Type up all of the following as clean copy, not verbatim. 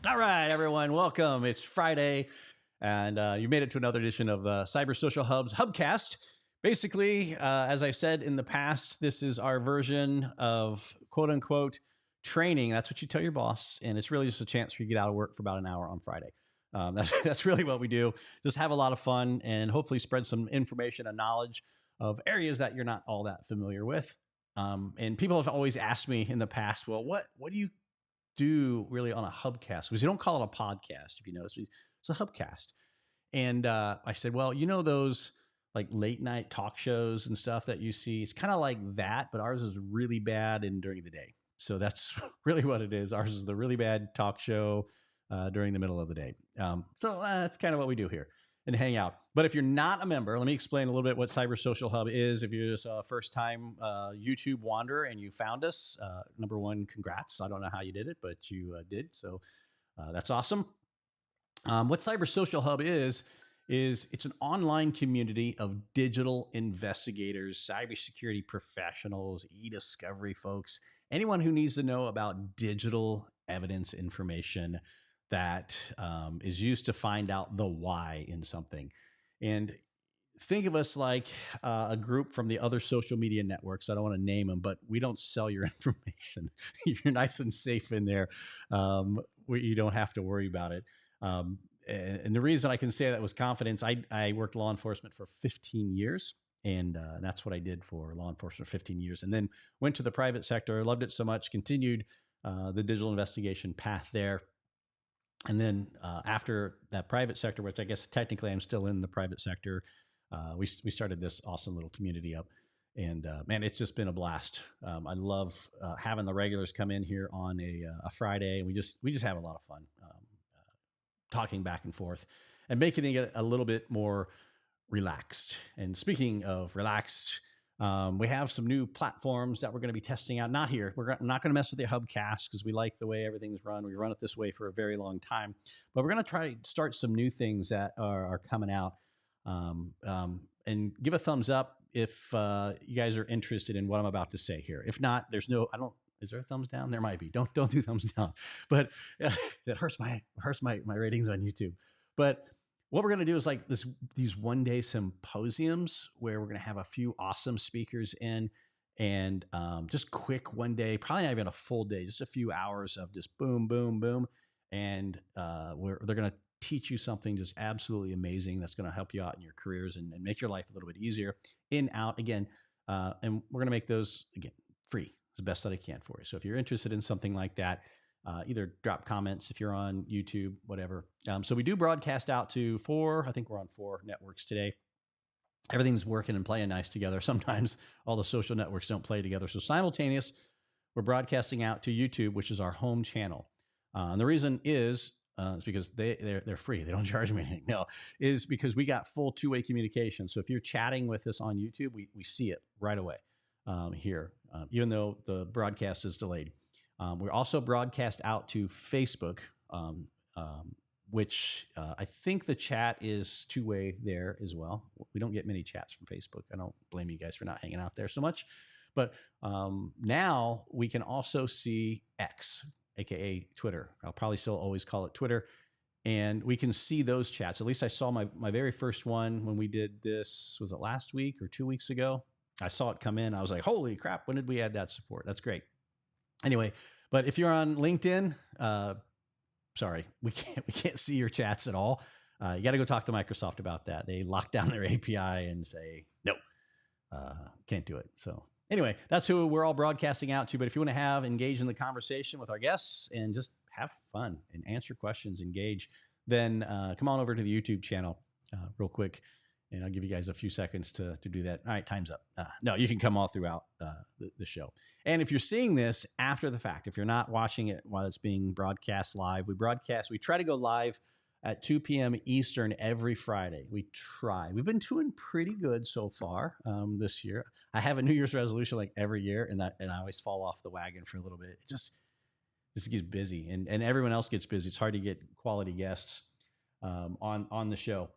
All right, everyone, welcome. It's Friday, and you made it to another edition of the Cyber Social Hub's Hubcast. Basically, as I've said in the past, this is our version of quote unquote training. That's what you tell your boss, and it's really just a chance for you to get out of work for about an hour on Friday. That's really what we do. Just have a lot of fun and hopefully spread some information and knowledge of areas that you're not all that familiar with. And people have always asked me in the past, well, what do you do really on a hubcast? Because you don't call it a podcast, if you notice. It's a hubcast. And I said, well, you know those like late night talk shows and stuff that you see? It's kind of like that, but ours is really bad and during the day. So that's really what it is. Ours is the really bad talk show during the middle of the day. So that's kind of what we do here and hang out. But if you're not a member, let me explain a little bit what Cyber Social Hub is. If you're just a first-time YouTube wanderer and you found us, number one, congrats. I don't know how you did it, but you did. So that's awesome. What Cyber Social Hub is it's an online community of digital investigators, cybersecurity professionals, e-discovery folks, anyone who needs to know about digital evidence information that is used to find out the why in something. And think of us like a group from the other social media networks. I don't want to name them, but we don't sell your information. You're nice and safe in there. You don't have to worry about it. And the reason I can say that with confidence, I worked law enforcement for 15 years. And that's what I did for law enforcement for 15 years. And then went to the private sector, loved it so much, continued the digital investigation path there. And then after that private sector, which I guess technically I'm still in the private sector, we started this awesome little community up. And man, it's just been a blast. I love having the regulars come in here on a Friday, and we just have a lot of fun talking back and forth and making it a little bit more relaxed. And speaking of relaxed, we have some new platforms that we're going to be testing out. Not here. We're not going to mess with the Hubcast because we like the way everything's run. We run it this way for a very long time. But we're going to try to start some new things that are coming out. And give a thumbs up if you guys are interested in what I'm about to say here. If not, is there a thumbs down? There might be. Don't do thumbs down. But it hurts my ratings on YouTube. But what we're going to do is like these one-day symposiums where we're going to have a few awesome speakers in, and just quick one day, probably not even a full day, just a few hours of just boom, boom, boom. And they're going to teach you something just absolutely amazing that's going to help you out in your careers and make your life a little bit easier in, out, again. And we're going to make those, again, free as best that I can for you. So if you're interested in something like that, either drop comments if you're on YouTube, whatever. So we do broadcast out to I think we're on 4 networks today. Everything's working and playing nice together. Sometimes all the social networks don't play together. So simultaneous, we're broadcasting out to YouTube, which is our home channel. And the reason is because they're free. They don't charge me anything. No, is because we got full two-way communication. So if you're chatting with us on YouTube, we see it right away here, even though the broadcast is delayed. We also broadcast out to Facebook, which I think the chat is two-way there as well. We don't get many chats from Facebook. I don't blame you guys for not hanging out there so much. But now we can also see X, aka Twitter. I'll probably still always call it Twitter. And we can see those chats. At least I saw my very first one when we did this. Was it last week or 2 weeks ago? I saw it come in. I was like, holy crap, when did we add that support? That's great. Anyway, but if you're on LinkedIn, sorry, we can't see your chats at all. You got to go talk to Microsoft about that. They lock down their API and say, no, can't do it. So anyway, that's who we're all broadcasting out to. But if you want to engage in the conversation with our guests and just have fun and answer questions, engage, then come on over to the YouTube channel real quick. And I'll give you guys a few seconds to do that. All right, time's up. No, you can come all throughout the show. And if you're seeing this after the fact, if you're not watching it while it's being broadcast live, we try to go live at 2 p.m. Eastern every Friday. We try. We've been doing pretty good so far this year. I have a New Year's resolution like every year, and I always fall off the wagon for a little bit. It just gets busy, and everyone else gets busy. It's hard to get quality guests on the show.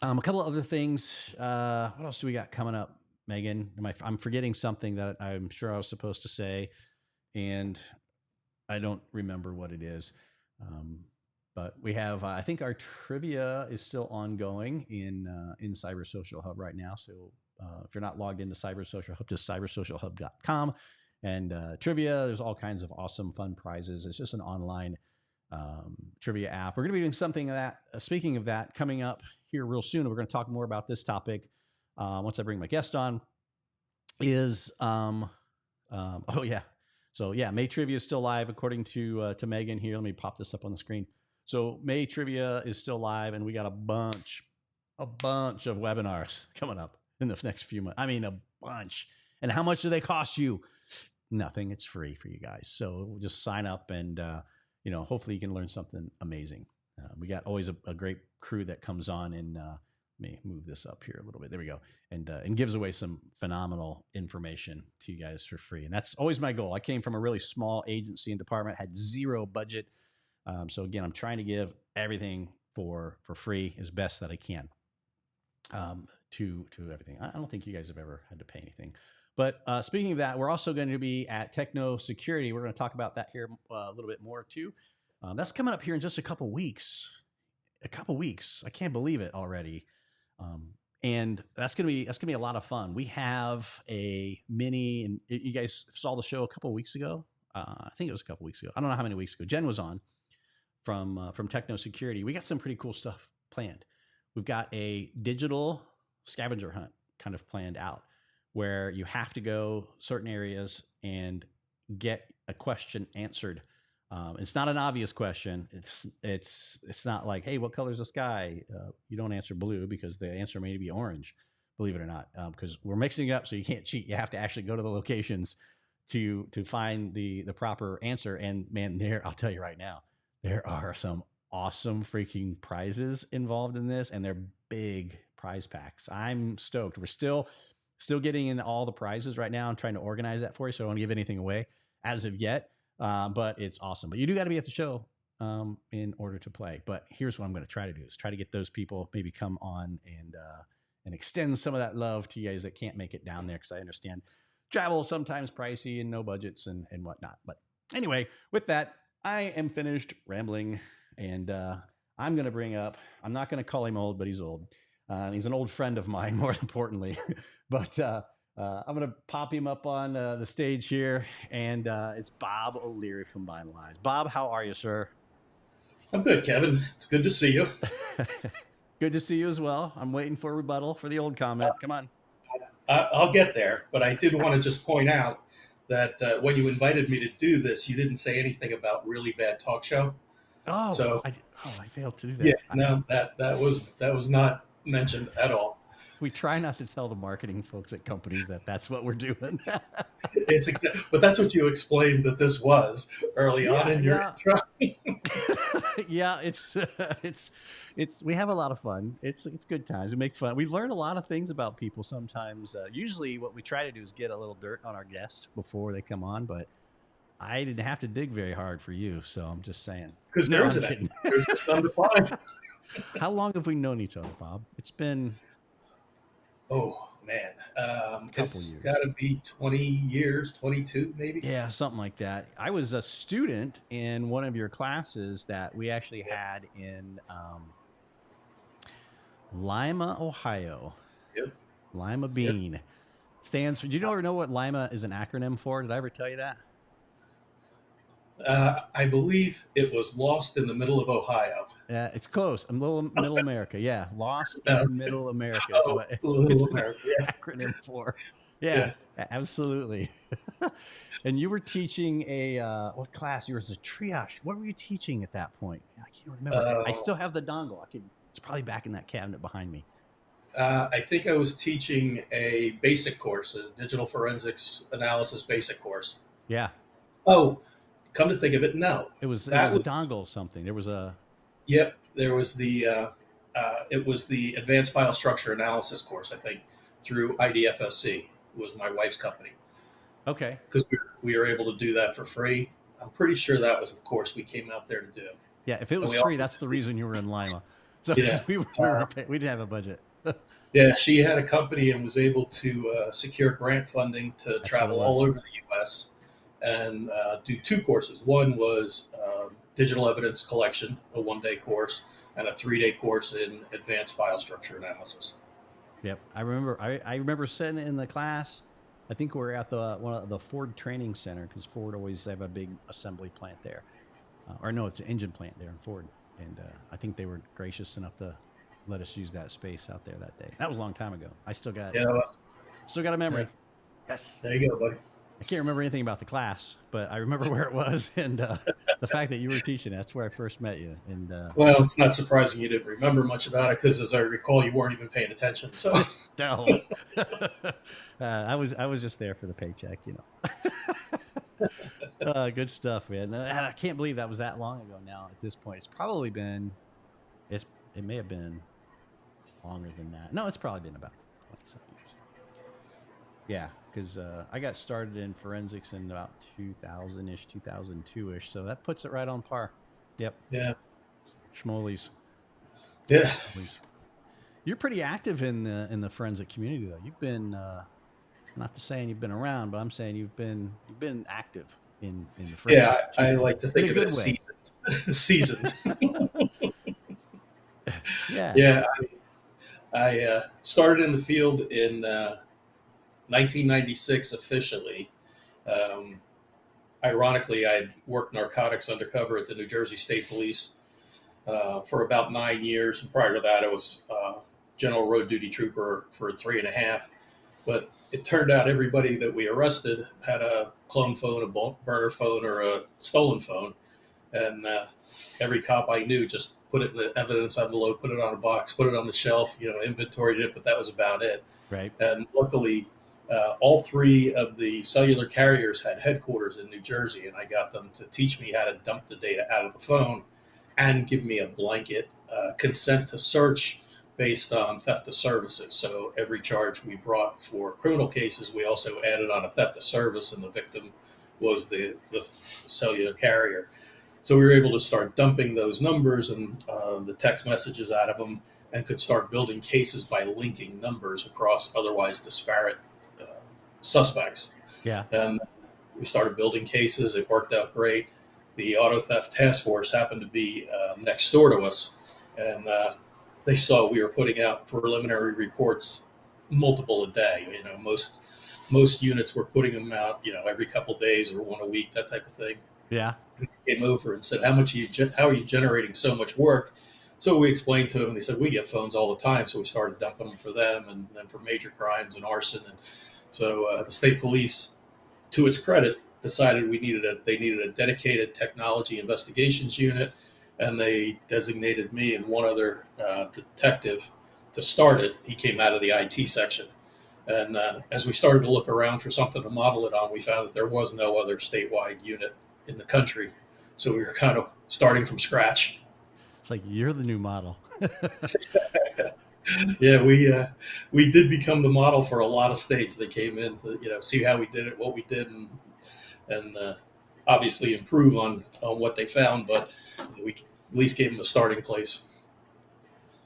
A couple of other things. What else do we got coming up, Megan? I'm forgetting something that I'm sure I was supposed to say, and I don't remember what it is. But we have, I think our trivia is still ongoing in Cyber Social Hub right now. So if you're not logged into Cyber Social Hub, just cybersocialhub.com. And trivia, there's all kinds of awesome, fun prizes. It's just an online trivia app. We're going to be doing something of that. Speaking of that, coming up here real soon, we're going to talk more about this topic once I bring my guest on. Oh yeah. So yeah, May Trivia is still live according to Megan here. Let me pop this up on the screen. So May Trivia is still live, and we got a bunch of webinars coming up in the next few months. I mean, a bunch. And how much do they cost you? Nothing. It's free for you guys. So just sign up, and hopefully you can learn something amazing. We got always a great crew that comes on, and let me move this up here a little bit. There we go. And gives away some phenomenal information to you guys for free. And that's always my goal. I came from a really small agency and department, had zero budget. So again, I'm trying to give everything for free as best that I can to everything. I don't think you guys have ever had to pay anything. But speaking of that, we're also going to be at Techno Security. We're going to talk about that here a little bit more too. That's coming up here in just a couple weeks. I can't believe it already. And that's gonna be a lot of fun. We have a mini, and you guys saw the show a couple of weeks ago. I think it was a couple of weeks ago. I don't know how many weeks ago. Jen was on from Techno Security. We got some pretty cool stuff planned. We've got a digital scavenger hunt kind of planned out, where you have to go certain areas and get a question answered. It's not an obvious question. It's not like, hey, what color is the sky? You don't answer blue because the answer may be orange, believe it or not, because we're mixing it up, so you can't cheat. You have to actually go to the locations to find the proper answer. And man, I'll tell you right now, there are some awesome freaking prizes involved in this, and they're big prize packs. I'm stoked. We're still getting in all the prizes right now. I'm trying to organize that for you, so I don't give anything away as of yet. But it's awesome. But you do got to be at the show in order to play. But here's what I'm going to try to do: is try to get those people maybe come on and extend some of that love to you guys that can't make it down there, because I understand travel is sometimes pricey and no budgets and whatnot. But anyway, with that, I am finished rambling, and I'm going to bring up. I'm not going to call him old, but he's old. He's an old friend of mine, more importantly. But I'm going to pop him up on the stage here, and it's Bob O'Leary from Buying Lives. Bob, how are you, sir? I'm good, Kevin. It's good to see you. Good to see you as well. I'm waiting for a rebuttal for the old comment. Come on. I'll get there, but I did want to just point out that when you invited me to do this, you didn't say anything about really bad talk show. Oh, so I failed to do that. Yeah, no, that was not mentioned at all. We try not to tell the marketing folks at companies that that's what we're doing. But that's what you explained that this was early on in your intro. Yeah, it's we have a lot of fun. It's good times. We make fun. We learn a lot of things about people sometimes. Usually what we try to do is get a little dirt on our guest before they come on, but I didn't have to dig very hard for you, so I'm just saying. Because there's just none to find. How long have we known each other, Bob? It's been... Oh, man. It's got to be 20 years, 22 maybe. Yeah, something like that. I was a student in one of your classes that we actually had in Lima, Ohio. Yep. Lima Bean. Yep. Stands for... Do you ever know what Lima is an acronym for? Did I ever tell you that? I believe it was Lost in the Middle of Ohio. Yeah, it's close. Middle America. Yeah, Lost in Middle America. So it's an acronym for. Yeah. Absolutely. And you were teaching what class? You were a triage. What were you teaching at that point? I can't remember. I still have the dongle. It's probably back in that cabinet behind me. I think I was teaching a basic course, a digital forensics analysis basic course. Yeah. Oh, come to think of it, no. It was a dongle something. There was a... Yep, there was it was the advanced file structure analysis course, I think, through IDFSC. It was my wife's company. Okay. Because we were able to do that for free. I'm pretty sure that was the course we came out there to do. Yeah, if it was free, that's the reason you were in Lima. So yeah. we didn't have a budget. Yeah, she had a company and was able to secure grant funding to travel all over the U.S. and do two courses. One was digital evidence collection, a 1-day course, and a 3-day course in advanced file structure analysis. Yep, I remember. I remember sitting in the class. I think we were at the one of the Ford Training Center because Ford always have a big assembly plant there, or no, it's an engine plant there in Ford, and I think they were gracious enough to let us use that space out there that day. That was a long time ago. I Yeah, still got a yeah. memory. Yes. There you go, buddy. I can't remember anything about the class, but I remember where it was and the fact that you were teaching. That's where I first met you. And Well, it's not surprising you didn't remember much about it because, as I recall, you weren't even paying attention. So, no, I was just there for the paycheck, you know. Good stuff, man. I can't believe that was that long ago. Now at this point, it's probably been it may have been longer than that. No, it's probably been about 20-something years. Yeah, because I got started in forensics in about 2000-ish, 2002-ish. So that puts it right on par. Yep. yeah, Schmolies. yeah. You're pretty active in the forensic community, though. You've been not to saying you've been around, but I'm saying you've been active in the forensics. Yeah, I like to think in a of it good as way. seasoned. Yeah. Yeah, I started in the field in 1996 officially. Um, Ironically, I'd worked narcotics undercover at the New Jersey State Police for about 9 years. And prior to that, I was general road duty trooper for 3.5. But it turned out everybody that we arrested had a clone phone, a burner phone, or a stolen phone. And every cop I knew just put it in the evidence envelope, put it on a box, put it on the shelf, inventoried it, but that was about it. Right. And luckily, all 3 of the cellular carriers had headquarters in New Jersey, and I got them to teach me how to dump the data out of the phone and give me a blanket consent to search based on theft of services. So every charge we brought for criminal cases, we also added on a theft of service, and the victim was the cellular carrier. So we were able to start dumping those numbers and the text messages out of them, and could start building cases by linking numbers across otherwise disparate suspects. Yeah. And we started building cases. It worked out great. The auto theft task force happened to be next door to us, and they saw we were putting out preliminary reports multiple a day. Most units were putting them out, every couple of days or one a week, that type of thing. Yeah. They came over and said, how are you generating so much work? So we explained to them, and they said, we get phones all the time. So we started dumping them for them, and then for major crimes and arson. And so the state police, to its credit, decided they needed a dedicated technology investigations unit, and they designated me and one other detective to start it. He came out of the IT section. And as we started to look around for something to model it on, we found that there was no other statewide unit in the country. So we were kind of starting from scratch. It's like you're the new model. Yeah, we did become the model for a lot of states that came in to see how we did it, what we did, and obviously improve on what they found. But we at least gave them a starting place.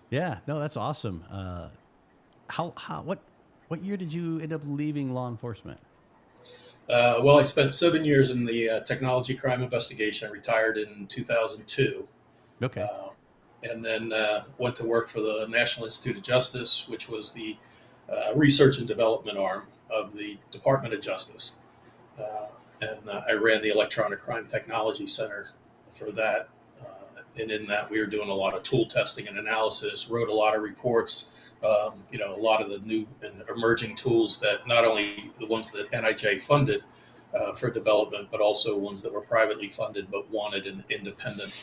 Yeah. No, that's awesome. What year did you end up leaving law enforcement? Well, I spent 7 years in the technology crime investigation. I retired in 2002. Okay. And then went to work for the National Institute of Justice, which was the research and development arm of the Department of Justice. And I ran the Electronic Crime Technology Center for that. And in that, we were doing a lot of tool testing and analysis, wrote a lot of reports, a lot of the new and emerging tools that not only the ones that NIJ funded for development, but also ones that were privately funded but wanted an independent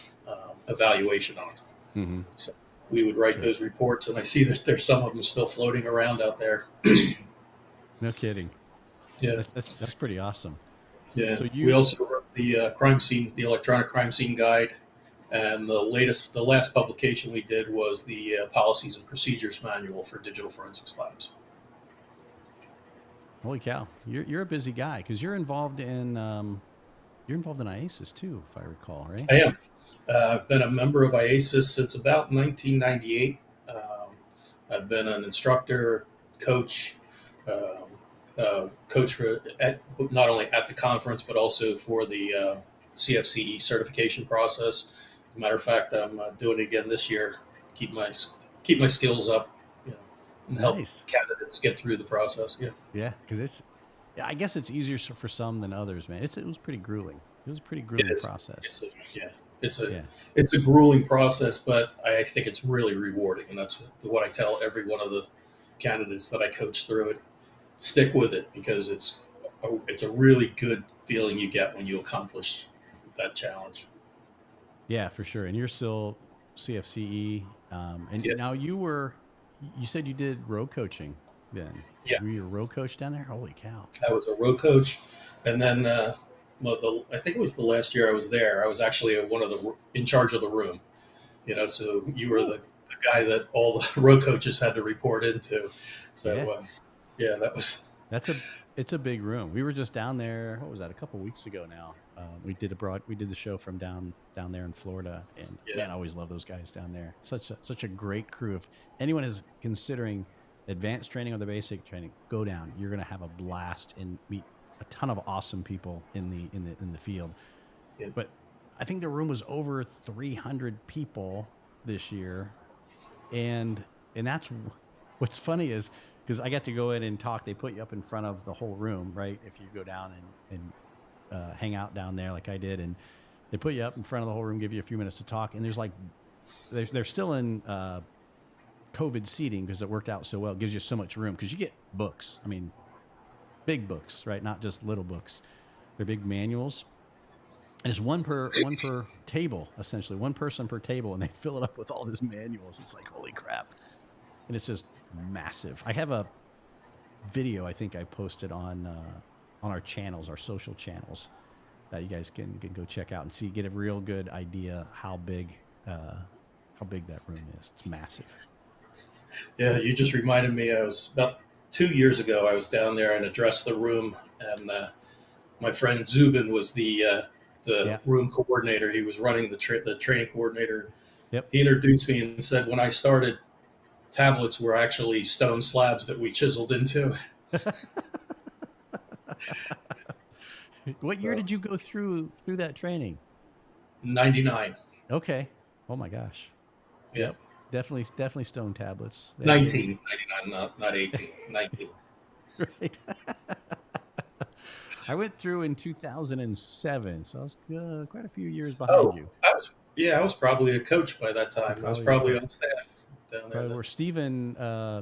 evaluation on. Mm-hmm. So we would write those reports, and I see that there's some of them still floating around out there. No kidding. Yeah, that's pretty awesome. yeah. So we also wrote the crime scene, the electronic crime scene guide, and the last publication we did was the policies and procedures manual for digital forensics labs. Holy cow! You're a busy guy because you're involved in IASIS too, if I recall, right? I am. I've been a member of IASIS since about 1998. I've been an instructor, coach, coach for not only at the conference but also for the CFCE certification process. As a matter of fact, I'm doing it again this year. Keep my keep my skills up, you know, and help Nice. candidates get through the process. Yeah. Yeah, because yeah, I guess it's easier for some than others, man. It was pretty grueling. It was a pretty It grueling is. process. It's a yeah. It's a Yeah. it's a grueling process, but I think it's really rewarding, and that's what I tell every one of the candidates that I coach through it. Stick with it because it's a really good feeling you get when you accomplish that challenge. Yeah, for sure. And you're still CFCE. And Yeah, now you said you did row coaching then. yeah. Were you a row coach down there? Holy cow. I was a row coach, and then well, I think it was the last year I was there. I was actually one of the in charge of the room. You know, so you were Cool. the guy that all the row coaches had to report into. Yeah. So yeah, that was That's a it's a big room. We were just down there. What was that? A couple weeks ago now. We did the show from down there in Florida, and yeah, man, I always love those guys down there. Such a great crew. If anyone is considering advanced training or the basic training, go down. You're gonna have a blast and meet a ton of awesome people in the field. yeah. But I think the room was over 300 people this year, and that's what's funny is because I got to go in and talk. They put you up in front of the whole room, right? If you go down and hang out down there like I did, and they put you up in front of the whole room, give you a few minutes to talk, and there's like they're still in COVID seating because it worked out so well. It gives you so much room because you get books. I mean, big books, right? Not just little books. They're big manuals. And it's one per table, essentially, one person per table, and they fill it up with all these manuals. It's like, holy crap. And it's just massive. I have a video I think I posted on our channels, our social channels, that you guys can go check out and see, get a real good idea how big that room is. It's massive. Yeah, you just reminded me. I was about 2 years ago. I was down there and addressed the room, and my friend Zubin was the Yeah. room coordinator. He was running the training coordinator. Yep. He introduced me and said, when I started, tablets were actually stone slabs that we chiseled into. What year So, did you go through that training? 99. Okay. Oh my gosh. Yeah, Yep. Definitely stone tablets. They 1999, not 18. 19. right. I went through in 2007, so I was quite a few years behind Oh, you. I was probably a coach by that You time. I was probably probably were. on staff down there Probably then. were. Stephen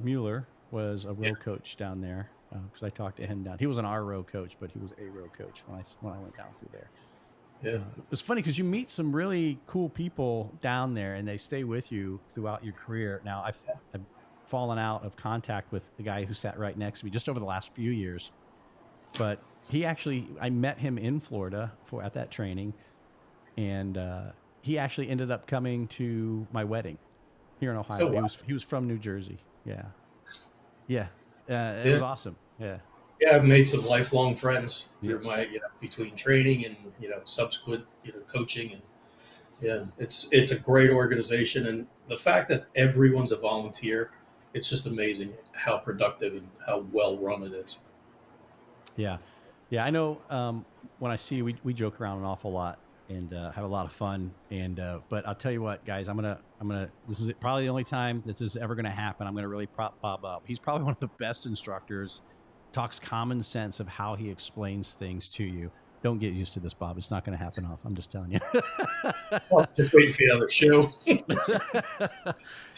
Mueller was a Yeah, row coach down there because I talked to him down. He wasn't our row coach, but he was a row coach when I went down through there. yeah, It's funny because you meet some really cool people down there, and they stay with you throughout your career. Now, I've fallen out of contact with the guy who sat right next to me just over the last few years, but I met him in Florida at that training, and he actually ended up coming to my wedding here in Oh Ohio. wow. He was from New Jersey. Yeah, yeah, it Yeah, was awesome. Yeah, yeah. I've made some lifelong friends yep, through my between training and subsequent coaching, and yeah, it's a great organization, and the fact that everyone's a volunteer, it's just amazing how productive and how well run it is. yeah, yeah. I know. When I see you, we joke around an awful lot and have a lot of fun. And but I'll tell you what, guys, I'm gonna. This is probably the only time this is ever gonna happen. I'm gonna really prop Bob up. He's probably one of the best instructors. Talks common sense of how he explains things to you. Don't get used to this, Bob. It's not going to happen off. I'm just telling you. Well, just waiting for the other show.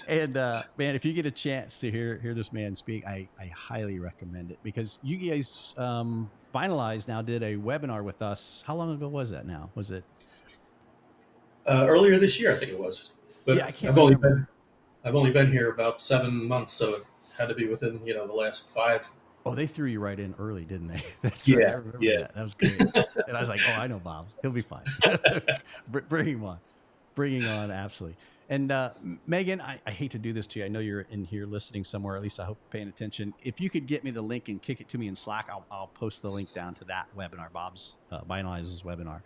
And man, if you get a chance to hear this man speak, I highly recommend it because you guys finalized now did a webinar with us. How long ago was that? Now was it? Earlier this year, I think it was, Yeah, but I can't remember. I've only been here about 7 months, so it had to be within the last five. Oh, they threw you right in early, didn't they? That's right. I Yeah, remember yeah. that. That was great. And I was like, oh, I know Bob. He'll be fine. Bring him on. Bringing on, absolutely. And Megan, I hate to do this to you. I know you're in here listening somewhere. At least I hope you're paying attention. If you could get me the link and kick it to me in Slack, I'll post the link down to that webinar, Bob's Binalizes webinar.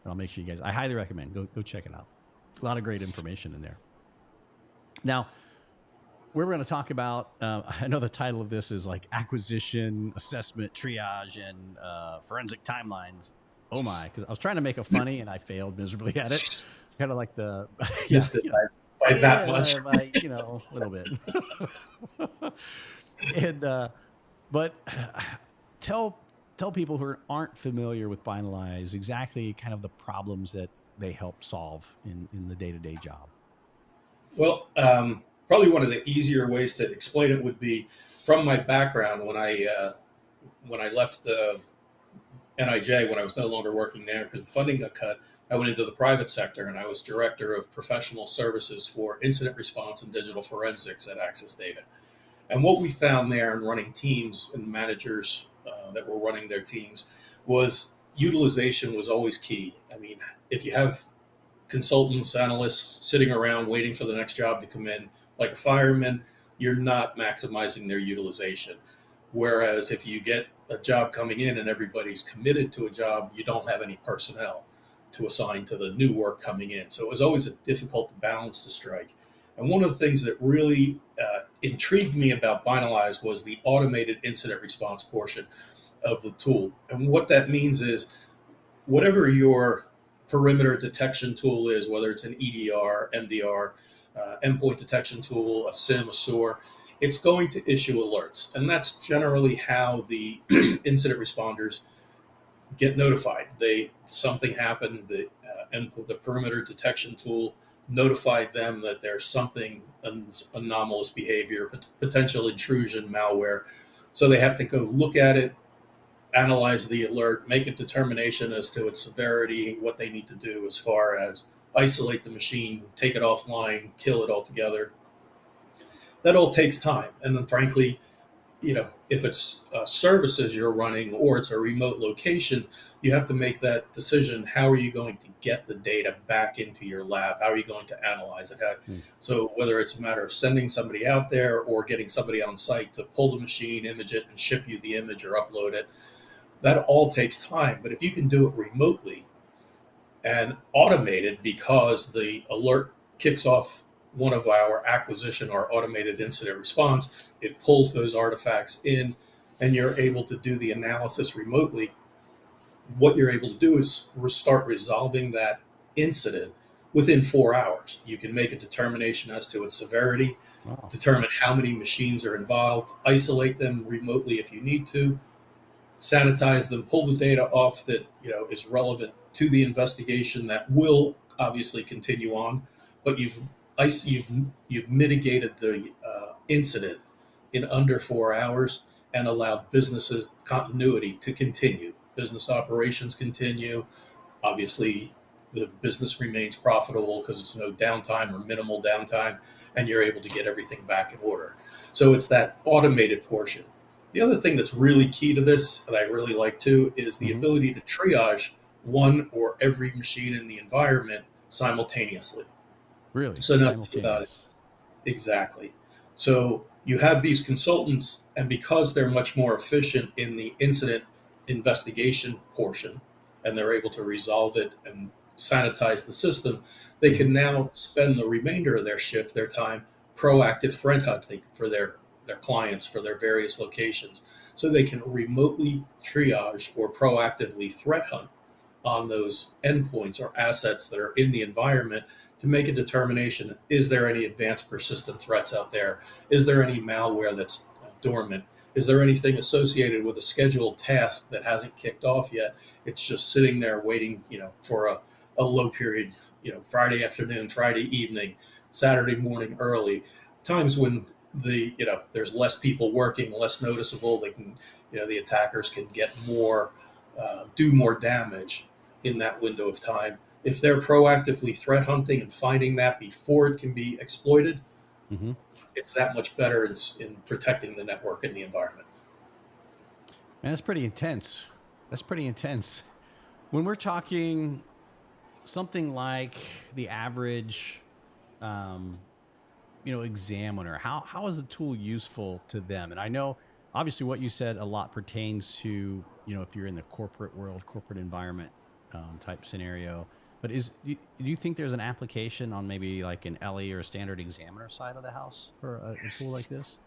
And I'll make sure you guys, I highly recommend, go check it out. A lot of great information in there. Now, we're going to talk about, I know the title of this is like acquisition, assessment, triage, and forensic timelines. oh my, because I was trying to make a funny and I failed miserably at it. Kind of like the, yeah, Missed it by that much. by, a little bit. And, but tell, tell people who aren't familiar with Binalize exactly kind of the problems that they help solve in the day-to-day job. Well, probably one of the easier ways to explain it would be from my background when I left NIJ, when I was no longer working there because the funding got cut. I went into the private sector and I was director of professional services for incident response and digital forensics at Access Data. And what we found there in running teams and managers that were running their teams was utilization was always key. I mean, if you have consultants, analysts sitting around waiting for the next job to come in, like a fireman, you're not maximizing their utilization. Whereas if you get a job coming in and everybody's committed to a job, you don't have any personnel to assign to the new work coming in. So it was always a difficult balance to strike. And one of the things that really intrigued me about Binalize was the automated incident response portion of the tool. And what that means is whatever your perimeter detection tool is, whether it's an EDR, MDR, endpoint detection tool, a SIM, a SOAR, it's going to issue alerts. And that's generally how the incident responders get notified. Something happened, the perimeter detection tool notified them that there's something anomalous behavior, potential intrusion, malware. So they have to go look at it, analyze the alert, make a determination as to its severity, what they need to do as far as isolate the machine, take it offline, kill it altogether. That all takes time. And then frankly, if it's services you're running or it's a remote location, you have to make that decision. How are you going to get the data back into your lab? How are you going to analyze it? So whether it's a matter of sending somebody out there or getting somebody on site to pull the machine, image it, and ship you the image or upload it, that all takes time. But if you can do it remotely and automated, because the alert kicks off one of our acquisition or automated incident response, it pulls those artifacts in and you're able to do the analysis remotely. What you're able to do is start resolving that incident within 4 hours. You can make a determination as to its severity, determine how many machines are involved, isolate them remotely if you need to, sanitize them, pull the data off that is relevant to the investigation that will obviously continue on, but you've mitigated the incident in under 4 hours and allowed businesses continuity to continue. Business operations continue. Obviously, the business remains profitable because it's no downtime or minimal downtime, and you're able to get everything back in order. So it's that automated portion. The other thing that's really key to this that I really like too is the ability to triage one or every machine in the environment simultaneously. Really? So now think about it. Simultaneous. Exactly. So you have these consultants, and because they're much more efficient in the incident investigation portion, and they're able to resolve it and sanitize the system, they can now spend the remainder of their shift, their time, proactive threat hunting for their clients, for their various locations. So they can remotely triage or proactively threat hunt on those endpoints or assets that are in the environment to make a determination. Is there any advanced persistent threats out there? Is there any malware that's dormant? Is there anything associated with a scheduled task that hasn't kicked off yet? It's just sitting there waiting, for a low period, Friday afternoon, Friday evening, Saturday morning early, times when there's less people working, less noticeable. They can, the attackers can get more, do more damage in that window of time. If they're proactively threat hunting and finding that before it can be exploited, it's that much better in protecting the network and the environment. Man, that's pretty intense. That's pretty intense. When we're talking something like the average, examiner, how is the tool useful to them? And I know obviously what you said a lot pertains to, if you're in the corporate world, corporate environment type scenario. But do you think there's an application on maybe like an LE or a standard examiner side of the house for a tool like this?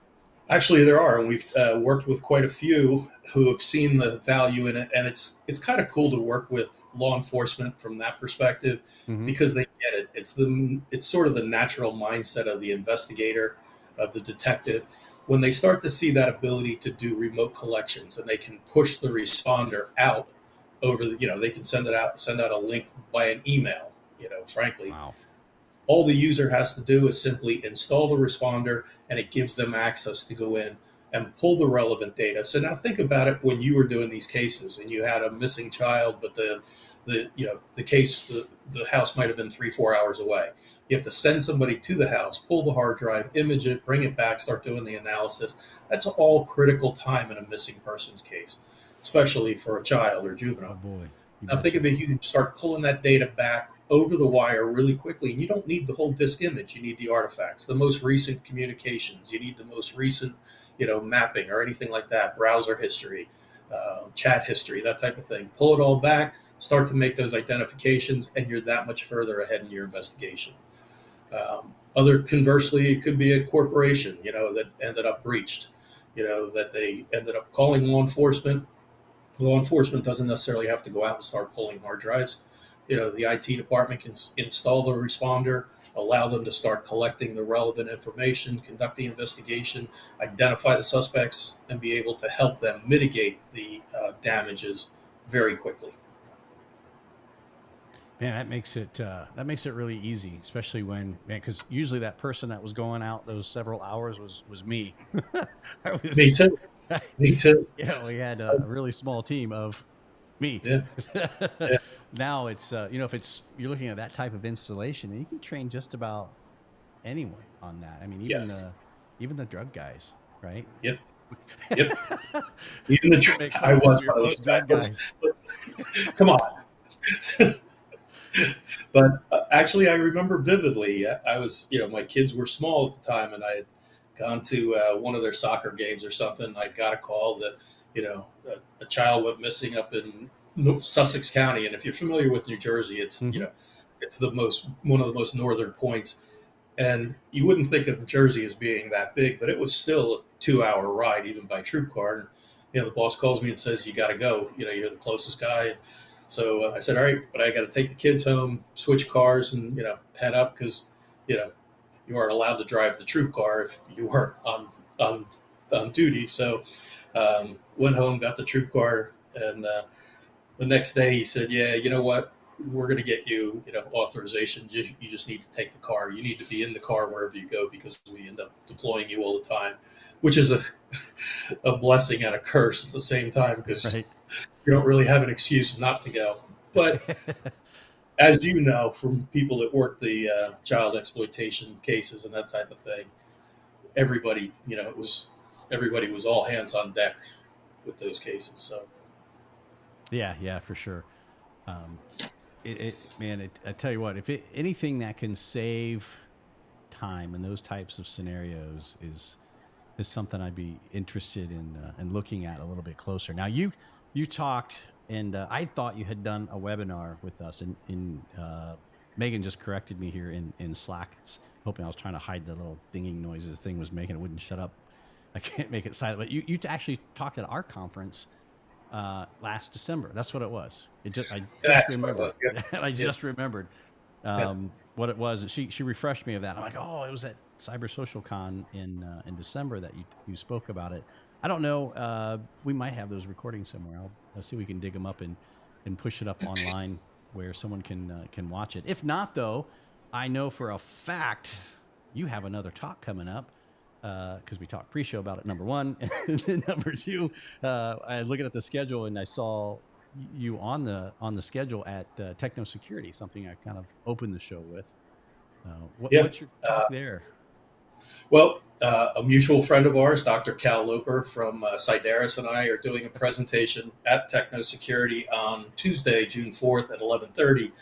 Actually, there are, and we've worked with quite a few who have seen the value in it, and it's kind of cool to work with law enforcement from that perspective Hmm. because they get it. It's sort of the natural mindset of the investigator, of the detective, when they start to see that ability to do remote collections and they can push the responder out over the, they can send out a link by an email. Frankly, Wow. all the user has to do is simply install the responder, and it gives them access to go in and pull the relevant data. So now think about it when you were doing these cases and you had a missing child, but the house might have been 3-4 hours away. You have to send somebody to the house, pull the hard drive, image it, bring it back, start doing the analysis. That's all critical time in a missing persons case, especially for a child or Oh juvenile. boy, you Now think betcha. of it, you can start pulling that data back over the wire really quickly, and you don't need the whole disk image. You need the artifacts, the most recent communications. You need the most recent, mapping or anything like that, browser history, chat history, that type of thing. Pull it all back, start to make those identifications, and you're that much further ahead in your investigation. Other conversely, it could be a corporation, that ended up breached, that they ended up calling law enforcement. Law enforcement doesn't necessarily have to go out and start pulling hard drives. The IT department can install the responder, allow them to start collecting the relevant information, conduct the investigation, identify the suspects, and be able to help them mitigate the damages very quickly. Man, that makes it really easy, especially when, man, because usually that person that was going out those several hours was me. I was, Me too. Me too. yeah, we had a really small team of me. Yeah. Yeah. Now it's if it's you're looking at that type of installation, and you can train just about anyone on that. I mean, Yes. even the drug guys, right? Yep. Yep. Even We can make I fun because was we were one of those both guys. drug guys. Come on. But actually, I remember vividly. I was, my kids were small at the time, and I had gone to one of their soccer games or something. I got a call that, a child went missing up in Sussex County, and if you're familiar with New Jersey, Hmm. it's the most one of the most northern points, and you wouldn't think of Jersey as being that big, but it was still a 2 hour ride, even by troop car. And, the boss calls me and says, "You got to go. You're the closest guy." So I said, "All right, but I got to take the kids home, switch cars, and head up because you know you aren't allowed to drive the troop car if you weren't on on duty." So went home, got the troop car, and the next day he said, "Yeah, you know what? We're going to get you, authorization. You just need to take the car. You need to be in the car wherever you go because we end up deploying you all the time," which is a blessing and a curse at the same time because Right. you don't really have an excuse not to go. But as you know, from people that work the child exploitation cases and that type of thing, everybody, everybody was all hands on deck with those cases. So Yeah, yeah, for sure. Um, man, I tell you what, if anything that can save time in those types of scenarios is something I'd be interested in looking at a little bit closer. Now, you talked, and I thought you had done a webinar with us, and Megan just corrected me here in Slack. It's hoping I was trying to hide the little dinging noises the thing was making. It wouldn't shut up. I can't make it silent. But you actually talked at our conference last December. That's what it was. I just that's what it remembered. was. Yeah. I Yeah. just remembered Yeah. what it was. And she refreshed me of that. I'm like, oh, it was at Cyber Social Con in December that you spoke about it. I don't know. We might have those recordings somewhere. I'll see if we can dig them up and push it up online where someone can watch it. If not, though, I know for a fact you have another talk coming up because we talked pre-show about it. Number one, and then number two, I was looking at the schedule and I saw you on the schedule at Techno Security, something I kind of opened the show with. Yeah. What's your talk there? Well, a mutual friend of ours, Dr. Cal Loper from Sideris, and I are doing a presentation at Techno Security on Tuesday, June 4th at 11:30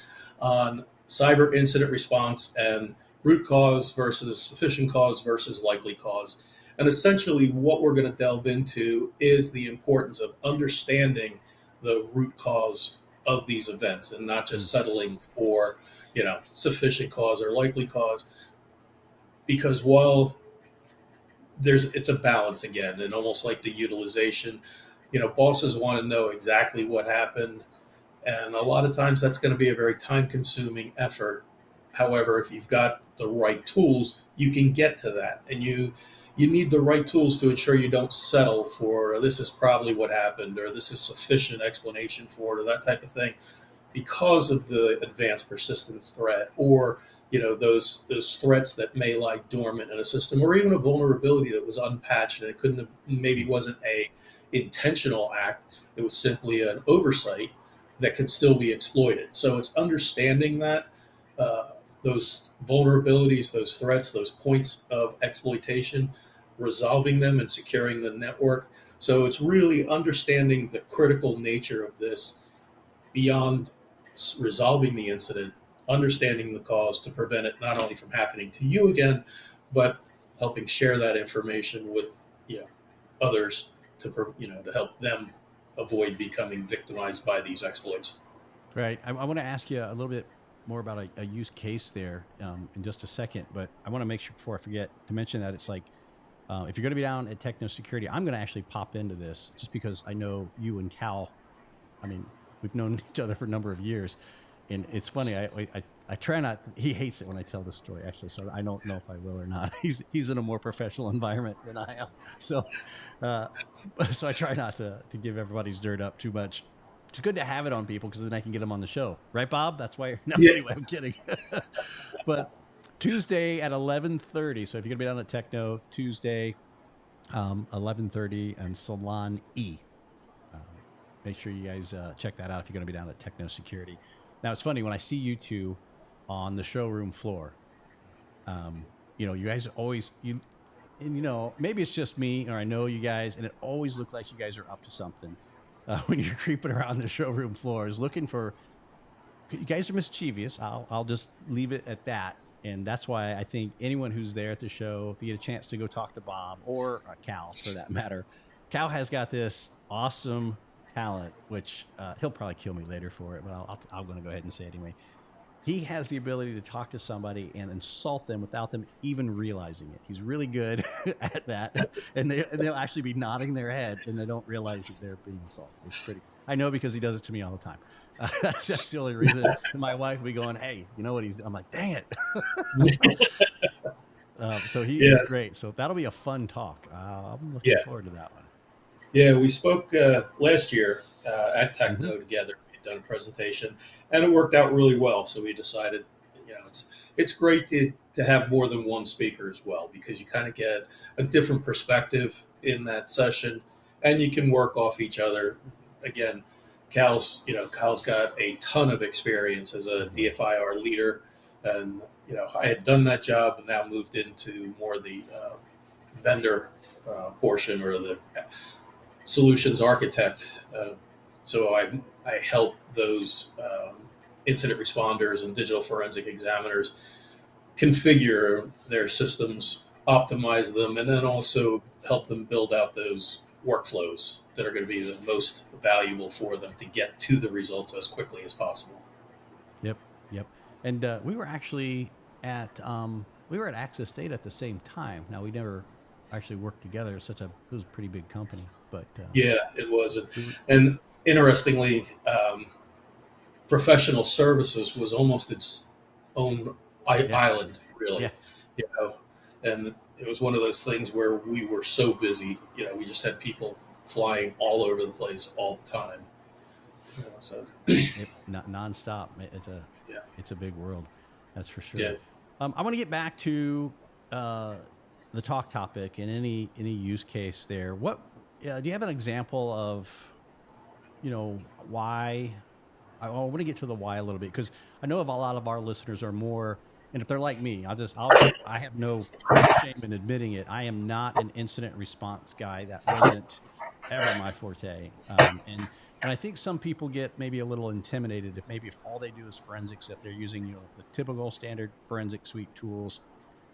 on cyber incident response and root cause versus sufficient cause versus likely cause. And essentially, what we're going to delve into is the importance of understanding the root cause of these events and not Mm. just settling for, sufficient cause or likely cause. Because while it's a balance again, and almost like the utilization. Bosses want to know exactly what happened, and a lot of times that's going to be a very time consuming effort. However, if you've got the right tools, you can get to that. And you need the right tools to ensure you don't settle for this is probably what happened, or this is sufficient explanation for it, or that type of thing, because of the advanced persistence threat, or those threats that may lie dormant in a system, or even a vulnerability that was unpatched and it couldn't have, maybe wasn't a intentional act, it was simply an oversight that can still be exploited. So it's understanding that uh, those vulnerabilities, those threats, those points of exploitation, resolving them and securing the network. So it's really understanding the critical nature of this beyond resolving the incident, understanding the cause to prevent it not only from happening to you again, but helping share that information with others to help them avoid becoming victimized by these exploits. Right. I want to ask you a little bit more about a use case there in just a second, but I want to make sure before I forget to mention that it's like if you're going to be down at Techno Security, I'm going to actually pop into this just because I know you and Cal. I mean, we've known each other for a number of years, and it's funny. I try not. He hates it when I tell this story, actually, so I don't know if I will or not. He's in a more professional environment than I am, so uh, so I try not to give everybody's dirt up too much. It's good to have it on people because then I can get them on the show, right, Bob? That's why. No, Yeah. anyway, I'm kidding. But Tuesday at 11:30. So if you're gonna be down at Techno Tuesday, 11:30 and Salon E. Um, Make sure you guys check that out if you're going to be down at Techno Security. Now, it's funny when I see you two on the showroom floor. You guys always and maybe it's just me or I know you guys, and it always looks like you guys are up to something when you're creeping around the showroom floors looking for. You guys are mischievous. I'll just leave it at that. And that's why I think anyone who's there at the show, if you get a chance to go talk to Bob or Cal for that matter, Cal has got this awesome talent, which he'll probably kill me later for it, but I'm going to go ahead and say it anyway. He has the ability to talk to somebody and insult them without them even realizing it. He's really good at that, and they'll actually be nodding their head and they don't realize that they're being insulted. It's pretty. I know because he does it to me all the time. That's the only reason. My wife will be going, "Hey, you know what he's?" I'm like, "Dang it!" So he's Yes. great. So that'll be a fun talk. I'm looking Yeah. forward to that one. Yeah. We spoke last year at Mm-hmm. Techno together. We'd done a presentation, and it worked out really well. So we decided, it's great to have more than one speaker as well, because you kind of get a different perspective in that session, and you can work off each other. Again, Cal's got a ton of experience as a Mm-hmm. DFIR leader, and I had done that job and now moved into more the vendor portion, or the solutions architect. So I help those incident responders and digital forensic examiners configure their systems, optimize them, and then also help them build out those workflows that are going to be the most valuable for them to get to the results as quickly as possible. Yep, yep. And we were at Access Data at the same time. Now we never actually worked together. It was a pretty big company, but Yeah, it was. And, we were, and interestingly, professional services was almost its own yeah, island, yeah, really. You know, and it was one of those things where we were so busy. We just had people flying all over the place all the time. So yep, not nonstop. yeah, It's a big world, that's for sure. yeah. I want to get back to uh, the talk topic and any use case there. What do you have an example of why? I want to get to the why a little bit because I know of a lot of our listeners are more, and if they're like me, I have no shame in admitting it. I am not an incident response guy. That wasn't ever my forte. And I think some people get maybe a little intimidated if all they do is forensics, if they're using the typical standard forensic suite tools,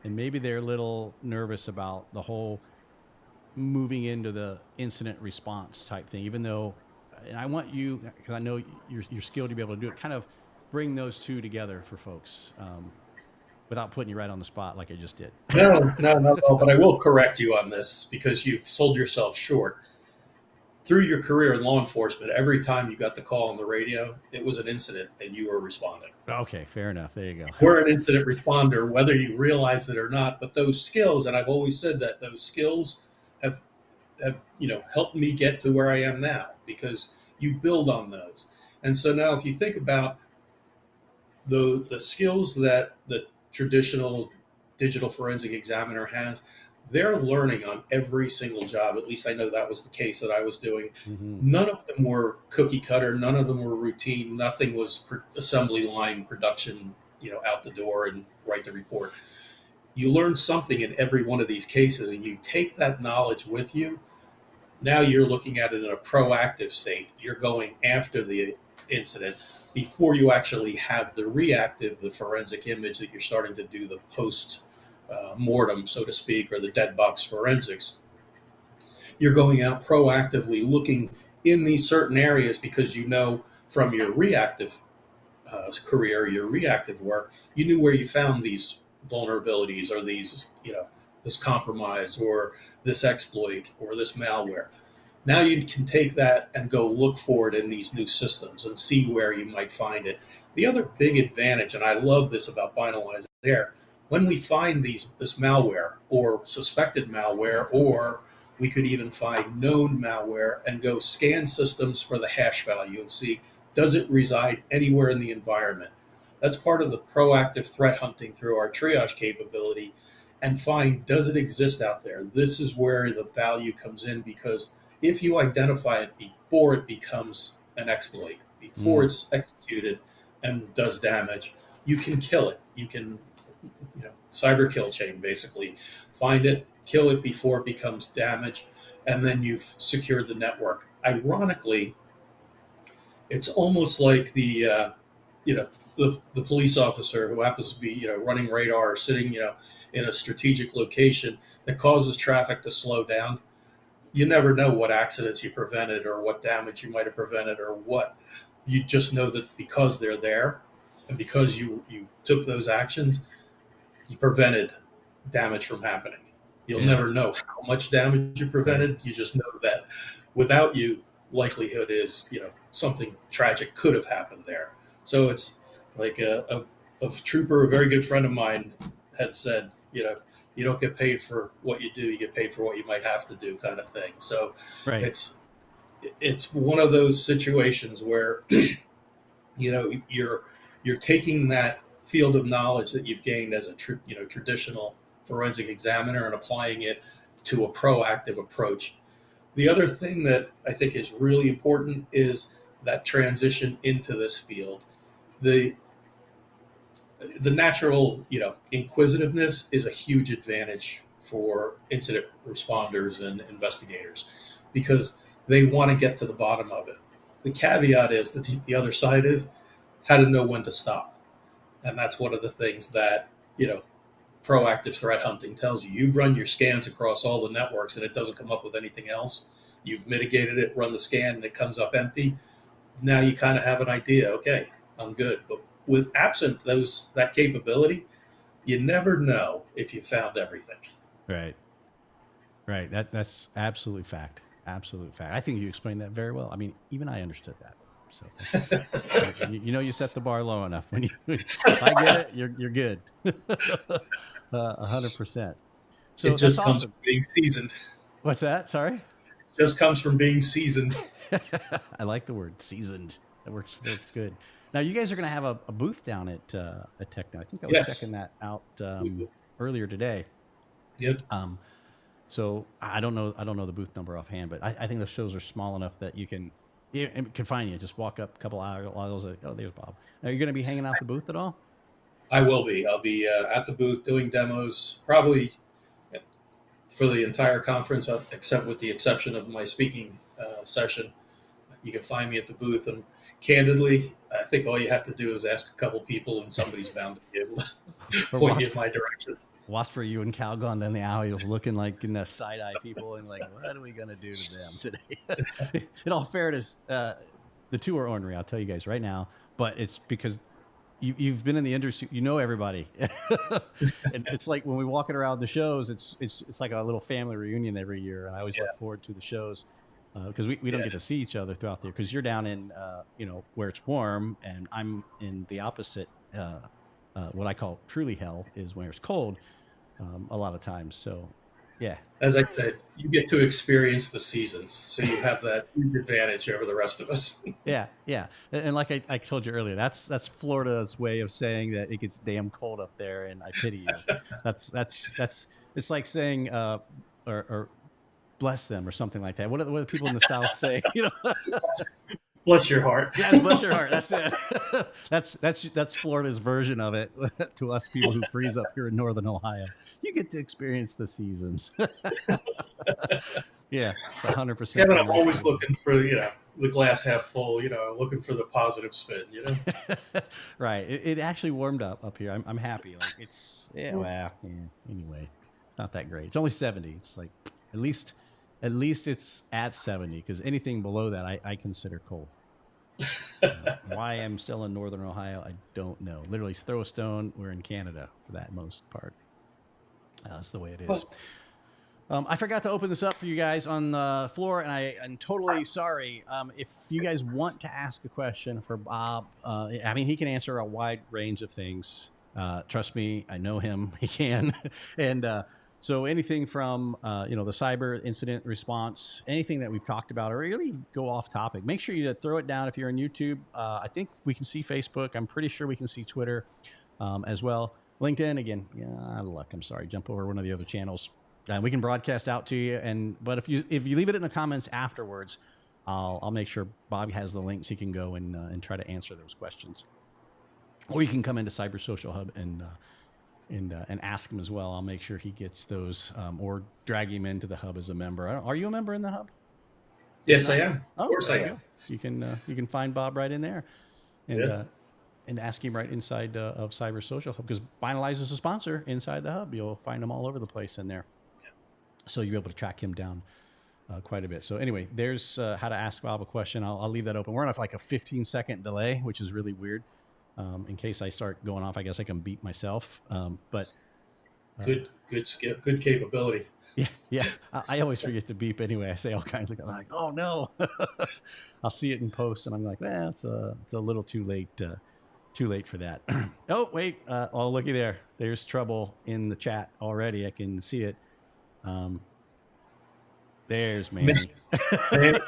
and maybe they're a little nervous about the whole moving into the incident response type thing, even though, and I want you, because I know you're skilled to be able to do it, kind of bring those two together for folks. without putting you right on the spot like I just did. No, no, not at all. But I will correct you on this because you've sold yourself short. Through your career in law enforcement, every time you got the call on the radio, it was an incident and you were responding. Okay, fair enough. There you go. We're an incident responder, whether you realize it or not. But those skills, and I've always said that those skills have helped me get to where I am now because you build on those. And so now, if you think about the skills that the traditional digital forensic examiner has, they're learning on every single job. At least I know that was the case that I was doing. None of them were cookie cutter. None of them were routine. Nothing was assembly line production, out the door and write the report. You learn something in every one of these cases, and you take that knowledge with you. Now you're looking at it in a proactive state. You're going after the incident before you actually have the reactive, the forensic image that you're starting to do the post mortem, so to speak, or the dead box forensics. You're going out proactively looking in these certain areas because you know from your reactive career, your reactive work, you knew where you found these vulnerabilities or these, this compromise or this exploit or this malware. Now you can take that and go look for it in these new systems and see where you might find it. The other big advantage, and I love this about Binalize there, when we find this malware or suspected malware, or we could even find known malware and go scan systems for the hash value and see, does it reside anywhere in the environment? That's part of the proactive threat hunting through our triage capability, and find, does it exist out there? This is where the value comes in, because if you identify it before it becomes an exploit, before it's executed and does damage, you can kill it. You can, cyber kill chain, basically. Find it, kill it before it becomes damage, and then you've secured the network. Ironically, it's almost like the police officer who happens to be, running radar or sitting, in a strategic location that causes traffic to slow down. You never know what accidents you prevented or what damage you might have prevented or what. You just know that because they're there and because you took those actions, you prevented damage from happening. You'll never know how much damage you prevented. You just know that without you, likelihood is, something tragic could have happened there. So it's like a trooper, a very good friend of mine, had said, you don't get paid for what you do, you get paid for what you might have to do, kind of thing. So it's one of those situations where you're taking that field of knowledge that you've gained as a traditional forensic examiner and applying it to a proactive approach. The other thing that I think is really important is that transition into this field. The natural, inquisitiveness is a huge advantage for incident responders and investigators because they want to get to the bottom of it. The caveat is that the other side is how to know when to stop. And that's one of the things that, proactive threat hunting tells you. You've run your scans across all the networks and it doesn't come up with anything else. You've mitigated it, run the scan, and it comes up empty. Now you kind of have an idea, okay, I'm good. But with absent that capability, you never know if you found everything. Right. That's absolute fact. Absolute fact. I think you explained that very well. I mean, even I understood that. So you set the bar low enough. When I get it, you're good. 100%. So it just comes from being seasoned. What's that? Sorry. It just comes from being seasoned. I like the word seasoned. That works good. Now you guys are going to have a booth down at Techno. I think I was checking that out earlier today. Yep. So I don't know the booth number offhand, but I think the shows are small enough that you can find you. Just walk up a couple aisles. Oh, there's Bob. Are you going to be hanging out the booth at all? I will be. I'll be at the booth doing demos, probably for the entire conference, except with the exception of my speaking session. You can find me at the booth, and candidly, I think all you have to do is ask a couple people, and somebody's bound to be able to point you in my direction. Watch for you and Cal going down the aisle, looking like in the side eye people, and like, what are we gonna do to them today? In all fairness, the two are ornery. I'll tell you guys right now, but it's because you've been in the industry, you know everybody. And it's like when we walking around the shows, it's like a little family reunion every year, and I always look Yeah, forward to the shows because we don't yeah, get to see each other throughout there because you're down in where it's warm, and I'm in the opposite. What I call truly hell is where it's cold a lot of times. So yeah, as I said, you get to experience the seasons, so you have that huge advantage over the rest of us. yeah, yeah. And like I told you earlier, that's Florida's way of saying that it gets damn cold up there, and I pity you. That's it's like saying or bless them or something like that. What do people in the South say? Bless your heart. Yes, bless your heart. That's it. That's Florida's version of it to us people who freeze up here in Northern Ohio. You get to experience the seasons. Yeah, 100% Kevin, what I'm you're always saying. looking for the glass half full. Looking for the positive spin. Right. It actually warmed up here. I'm happy. Like anyway, it's not that great. It's only 70. It's like at least it's at 70 because anything below that I consider cold. Why I'm still in Northern Ohio, I don't know. Literally, throw a stone. We're in Canada for that most part. That's the way it is. Well, I forgot to open this up for you guys on the floor, and I'm totally sorry. If you guys want to ask a question for Bob, I mean, he can answer a wide range of things. Trust me, I know him. He can. And so anything from, the cyber incident response, anything that we've talked about, or really go off topic, make sure you throw it down if you're on YouTube. I think we can see Facebook. I'm pretty sure we can see Twitter as well. LinkedIn, again, out of luck. I'm sorry. Jump over one of the other channels. And we can broadcast out to you. But if you leave it in the comments afterwards, I'll make sure Bob has the links. He can go and try to answer those questions. Or you can come into Cyber Social Hub and ask him as well. I'll make sure he gets those, or drag him into the hub as a member. Are you a member in the hub? yes, I am. Of Oh, course, there I you am. go. You can find Bob right in there, and Yeah. and ask him right inside of Cyber Social Hub because Finalize is a sponsor inside the hub. You'll find them all over the place in there, so you'll be able to track him down quite a bit. So anyway, there's how to ask Bob a question. I'll leave that open. We're on like a 15-second delay, which is really weird. In case I start going off, I guess I can beat myself. But Good skill, good capability. yeah. I always forget to beep anyway. I say all kinds of, I'm like, oh no. I'll see it in post, and I'm like, well, it's a little too late. Too late for that. Oh wait. Oh looky there. There's trouble in the chat already. I can see it. There's Manny. Manny,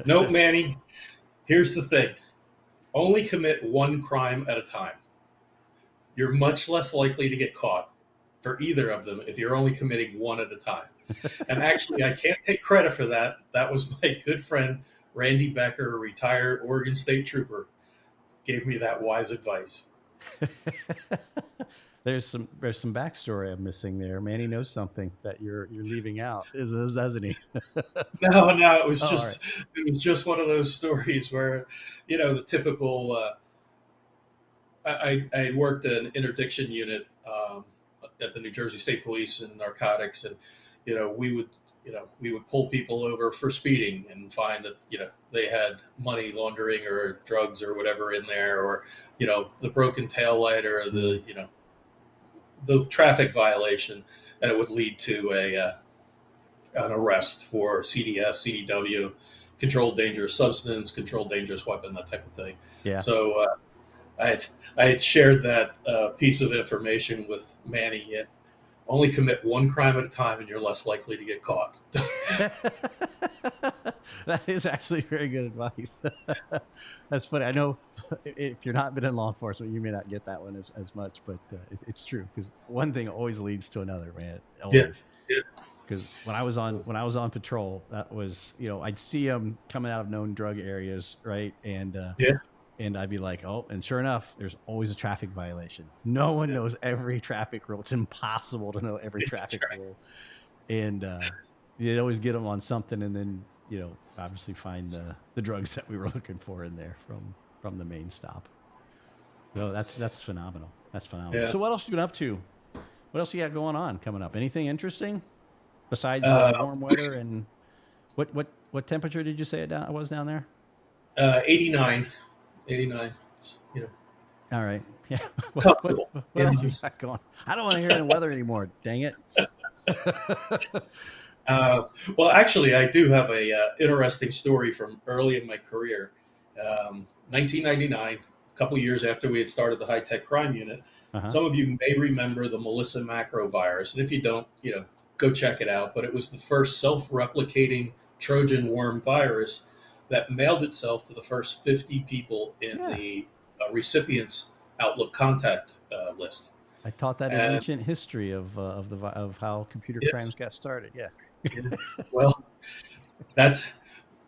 nope, Manny. Here's the thing: only commit one crime at a time. You're much less likely to get caught for either of them if you're only committing one at a time. And actually, I can't take credit for that. That was my good friend Randy Becker, a retired Oregon State Trooper, gave me that wise advice. There's some backstory I'm missing there. Manny knows something that you're leaving out, doesn't he? No, it was Oh, just right. it was just one of those stories where, the typical. I had worked an interdiction unit at the New Jersey State Police in narcotics, and we would pull people over for speeding and find that they had money laundering or drugs or whatever in there, or the broken tail light or the traffic violation, and it would lead to an arrest for CDS, CDW, controlled dangerous substance, controlled dangerous weapon, that type of thing. Yeah. So I had shared that piece of information with Manny. And only commit one crime at a time, and you're less likely to get caught. That is actually very good advice. That's funny. I know if you're not been in law enforcement, you may not get that one as much, but it's true because one thing always leads to another, man. Always. Yeah. Because when I was on patrol, that was I'd see them coming out of known drug areas, right? And I'd be like, oh, and sure enough, there's always a traffic violation. No one knows every traffic rule. It's impossible to know every traffic rule. And you'd always get them on something, and then obviously find the drugs that we were looking for in there from the main stop. So that's phenomenal. That's phenomenal. Yeah. So what else you been up to? What else you got going on coming up? Anything interesting besides the warm weather? And what temperature did you say it was down there? 89. 89. All right. Yeah. Comfortable. What else you got going? I don't want to hear any weather anymore. Dang it. Uh, well, actually, I do have a interesting story from early in my career. 1999, a couple years after we had started the high tech crime unit. Uh-huh. Some of you may remember the Melissa macro virus, and if you don't, go check it out. But it was the first self-replicating Trojan worm virus that mailed itself to the first 50 people in Yeah. the recipients' Outlook contact list. I taught that in And ancient history of how computer yes, crimes got started. Yeah. yeah, well, that's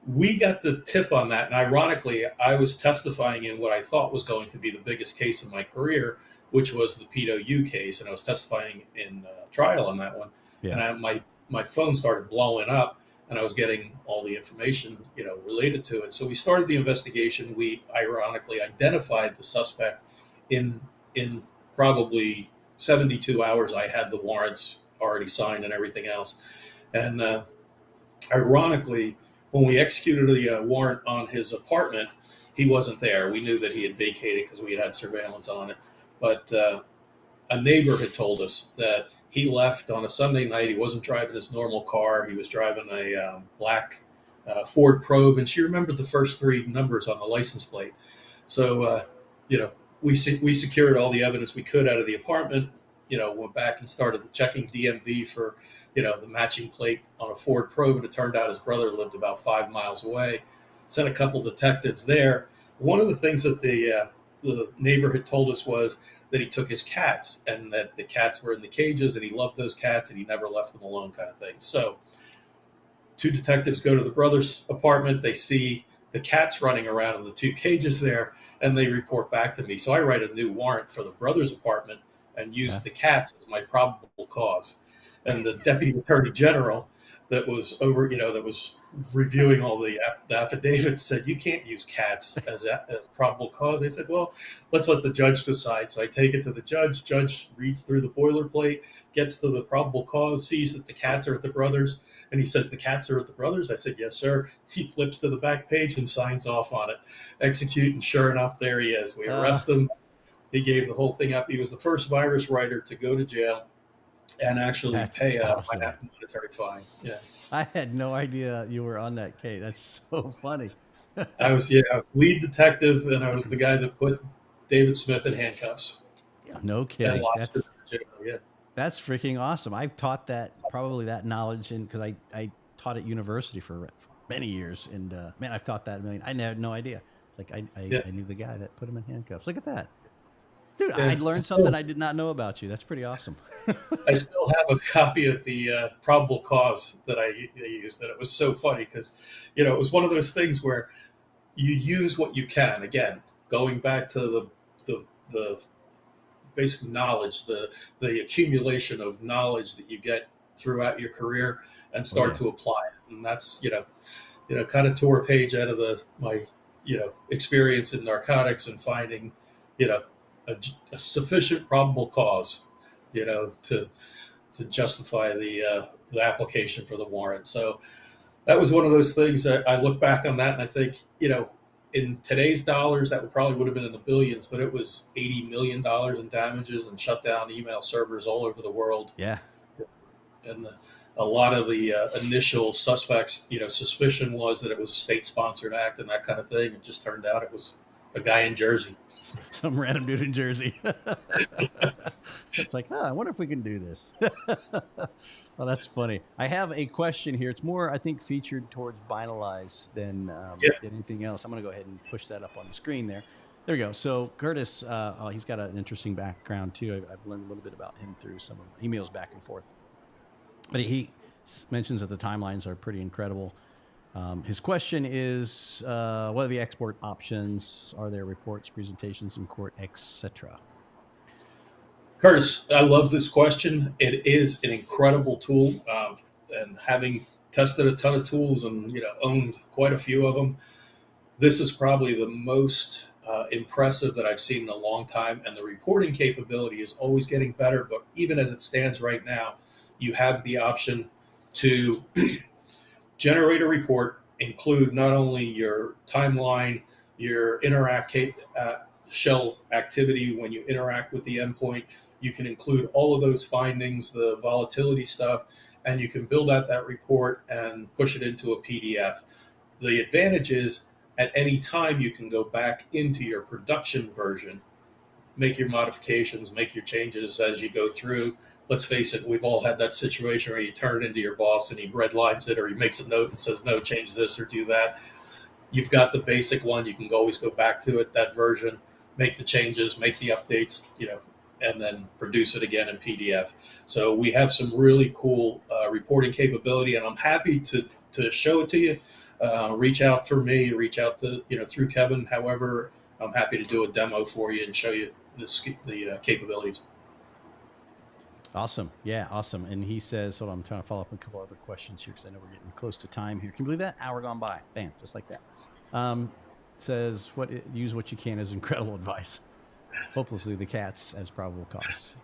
we got the tip on that. And ironically, I was testifying in what I thought was going to be the biggest case of my career, which was the Pedo U case. And I was testifying in trial on that one. And Yeah. my phone started blowing up, and I was getting all the information, related to it. So we started the investigation. We ironically identified the suspect in in probably 72 hours. I had the warrants already signed and everything else. And ironically, when we executed the warrant on his apartment, he wasn't there. We knew that he had vacated because we had surveillance on it. But a neighbor had told us that he left on a Sunday night. He wasn't driving his normal car. He was driving a black Ford Probe, and she remembered the first three numbers on the license plate. So, you know, we secured all the evidence we could out of the apartment. Went back and started checking DMV for the matching plate on a Ford Probe, and it turned out his brother lived about 5 miles away. Sent a couple detectives there. One of the things that the neighbor had told us was that he took his cats, and that the cats were in the cages, and he loved those cats and he never left them alone, kind of thing. So two detectives go to the brother's apartment. They see the cats running around in the two cages there, and they report back to me. So I write a new warrant for the brother's apartment and use Yeah. the cats as my probable cause. And the deputy attorney general that was that was reviewing all the affidavits said, you can't use cats as probable cause. They said, well, let's let the judge decide. So I take it to the judge. Judge reads through the boilerplate, gets to the probable cause, sees that the cats are at the brothers, and he says, the cats are at the brothers? I said, yes, sir. He flips to the back page and signs off on it. Execute, and sure enough, there he is. We Uh, arrest him. He gave the whole thing up. He was the first virus writer to go to jail and actually that's pay a awesome. monetary fine. Yeah. I had no idea you were on that case. That's so funny. I was lead detective, and I was the guy that put David Smith in handcuffs Yeah, no and kidding. lodged him That's in jail. Yeah. that's freaking awesome. I've taught that knowledge in because I taught at university for many years, and man, I've taught that a million. I had no idea. It's like Yeah. I knew the guy that put him in handcuffs. Look at that, dude. I Yeah. learned something I did not know about you. That's pretty awesome. I still have a copy of the probable cause that I used, and it was so funny because, it was one of those things where you use what you can. Again, going back to the basic knowledge, the accumulation of knowledge that you get throughout your career, and Oh start yeah. to apply it. And that's kind of tore a page out of my experience in narcotics, and finding you know a sufficient probable cause to justify the application for the warrant. So that was one of those things that I look back on that, and I think, in today's dollars, that would have been in the billions, but it was $80 million in damages, and shut down email servers all over the world. Yeah. And a lot of the initial suspects, suspicion was that it was a state sponsored act and that kind of thing. It just turned out it was a guy in Jersey. Some random dude in Jersey. It's like, I wonder if we can do this. Well, that's funny. I have a question here. It's more, I think, featured towards Binalize Yeah. than anything else. I'm going to go ahead and push that up on the screen there. There we go. So Curtis, he's got an interesting background too. I've learned a little bit about him through some emails back and forth. But he mentions that the timelines are pretty incredible. His question is, what are the export options? Are there reports, presentations in court, etc.? Curtis, I love this question. It is an incredible tool, and having tested a ton of tools and owned quite a few of them, this is probably the most impressive that I've seen in a long time. And the reporting capability is always getting better. But even as it stands right now, you have the option to generate a report, include not only your timeline, your shell activity when you interact with the endpoint. You can include all of those findings, the volatility stuff, and you can build out that report and push it into a PDF. The advantage is at any time you can go back into your production version, make your modifications, make your changes as you go through. Let's face it, we've all had that situation where you turn it into your boss and he redlines it, or he makes a note and says, no, change this or do that. You've got the basic one. You can always go back to it, that version, make the changes, make the updates, and then produce it again in PDF. So we have some really cool reporting capability, and I'm happy to show it to you. Reach out for me, reach out to, through Kevin. However, I'm happy to do a demo for you and show you the capabilities. Awesome. Yeah, awesome. And he says, hold on, I'm trying to follow up on a couple other questions here because I know we're getting close to time here. Can you believe that? Hour gone by. Bam, just like that. Says, use what you can as incredible advice. Hopelessly the cats as probable cause.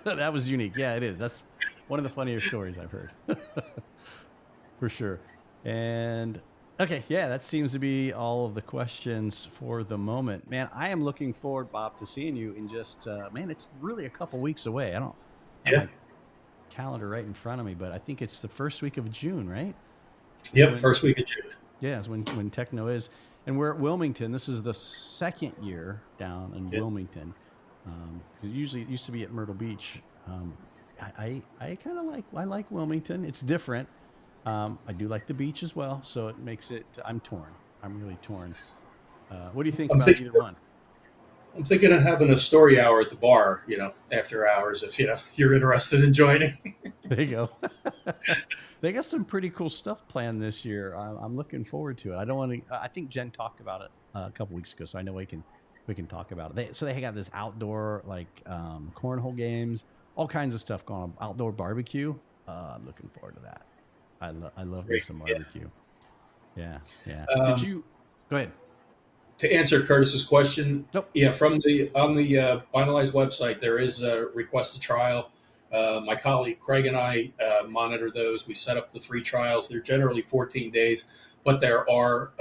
That was unique. Yeah, it is. That's one of the funnier stories I've heard. For sure. And okay, yeah, that seems to be all of the questions for the moment. Man, I am looking forward, Bob, to seeing you in just, man, it's really a couple weeks away. I don't have my calendar right in front of me, but I think it's the first week of June, right? Yep, first week of June. Yeah, it's when Techno is. And we're at Wilmington. This is the second year down in Wilmington. Usually it used to be at Myrtle Beach. I kind of like Wilmington. It's different. I do like the beach as well, so it makes it. I'm torn. I'm really torn. What do you think about either one? I'm thinking of having a story hour at the bar, after hours, if you're interested in joining. There you go. They got some pretty cool stuff planned this year. I'm looking forward to it. I don't want to. I think Jen talked about it a couple weeks ago, so I know we can talk about it. They got this outdoor cornhole games, all kinds of stuff going on. Outdoor barbecue. I'm looking forward to that. I love me some barbecue. Yeah. Did you go ahead? To answer Curtis's question, nope. Yeah, on the Finalize website, there is a request a trial. My colleague Craig and I monitor those. We set up the free trials. They're generally 14 days, but there are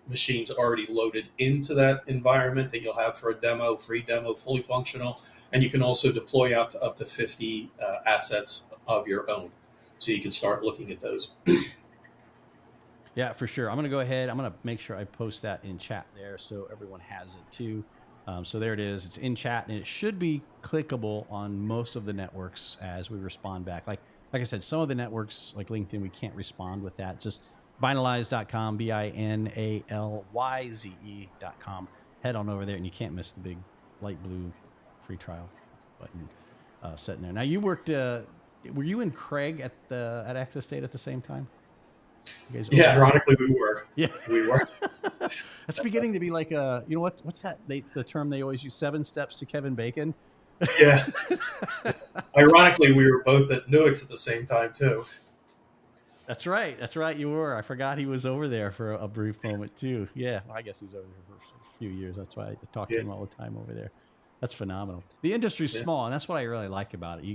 machines already loaded into that environment that you'll have for a demo, free demo, fully functional. And you can also deploy out to up to 50 assets of your own. So you can start looking at those. Yeah, for sure. I'm going to go ahead. I'm going to make sure I post that in chat there so everyone has it too. So there it is. It's in chat, and it should be clickable on most of the networks as we respond back. Like I said, some of the networks like LinkedIn, we can't respond with that. Just binalize.com, BINALYZE.com. Head on over there, and you can't miss the big light blue free trial button sitting there. Now, you worked. Were you and Craig at Access State at the same time? Yeah, ironically, we were. Yeah, we were. That's beginning to be like what's that? The term they always use, 7 steps to Kevin Bacon. Yeah. Ironically, we were both at Nuix at the same time too. That's right. You were. I forgot he was over there for a brief moment too. Yeah, well, I guess he was over there for a few years. That's why I talk to him all the time over there. That's phenomenal. The industry's small, and that's what I really like about it. You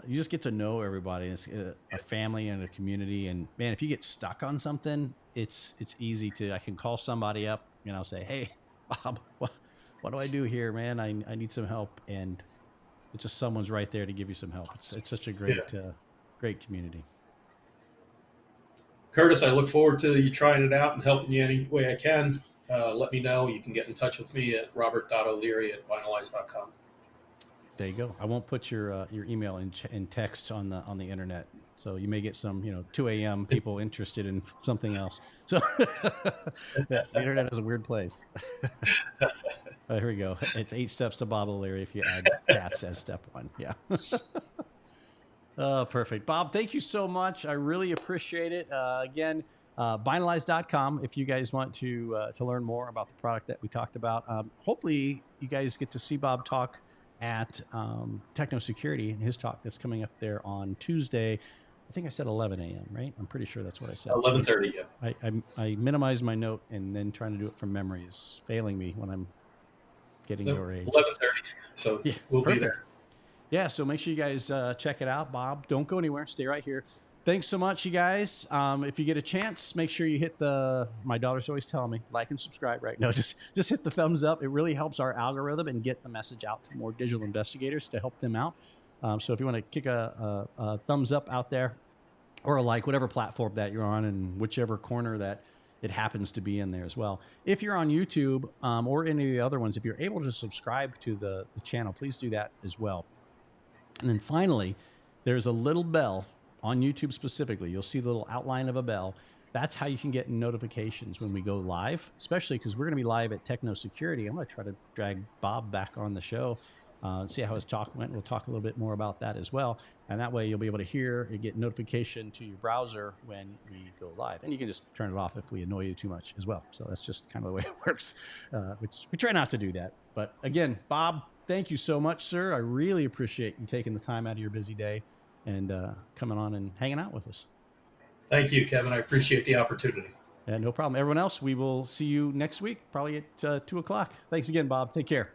just get to know everybody. It's a family and a community. And man, if you get stuck on something, it's easy to. I can call somebody up and I'll say, "Hey, Bob, what do I do here, man? I need some help." And it's just someone's right there to give you some help. It's such a great community. Curtis, I look forward to you trying it out and helping you any way I can. Let me know. You can get in touch with me at robert.o'leary@finalize.com. There you go. I won't put your email in text on the internet, so you may get some 2 a.m. people interested in something else. So the internet is a weird place. Here we go. It's 8 steps to Bob O'Leary if you add cats as step 1. Yeah. Perfect. Bob, thank you so much. I really appreciate it. Again, binalize.com if you guys want to learn more about the product that we talked about. Hopefully, you guys get to see Bob talk at Techno Security and his talk that's coming up there on Tuesday. I think I said 11 a.m., right? I'm pretty sure that's what I said. 11:30, yeah. I minimized my note, and then trying to do it from memory is failing me when I'm getting your age. 11:30, so yeah, we'll be there. Yeah, so make sure you guys check it out. Bob, don't go anywhere. Stay right here. Thanks so much, you guys. If you get a chance, make sure you hit my daughter's always telling me, like and subscribe, right? No, just hit the thumbs up. It really helps our algorithm and get the message out to more digital investigators to help them out. So if you want to kick a thumbs up out there, or a like, whatever platform that you're on, and whichever corner that it happens to be in there as well. If you're on YouTube or any of the other ones, if you're able to subscribe to the channel, please do that as well. And then finally, there's a little bell on YouTube specifically. You'll see the little outline of a bell. That's how you can get notifications when we go live, especially because we're going to be live at Techno Security. I'm going to try to drag Bob back on the show, see how his talk went. We'll talk a little bit more about that as well. And that way you'll be able to hear and get notification to your browser when we go live. And you can just turn it off if we annoy you too much as well. So that's just kind of the way it works, which we try not to do that. But again, Bob, thank you so much, sir. I really appreciate you taking the time out of your busy day and coming on and hanging out with us. Thank you, Kevin. I appreciate the opportunity. Yeah, no problem. Everyone else, we will see you next week, probably at 2 o'clock. Thanks again, Bob. Take care.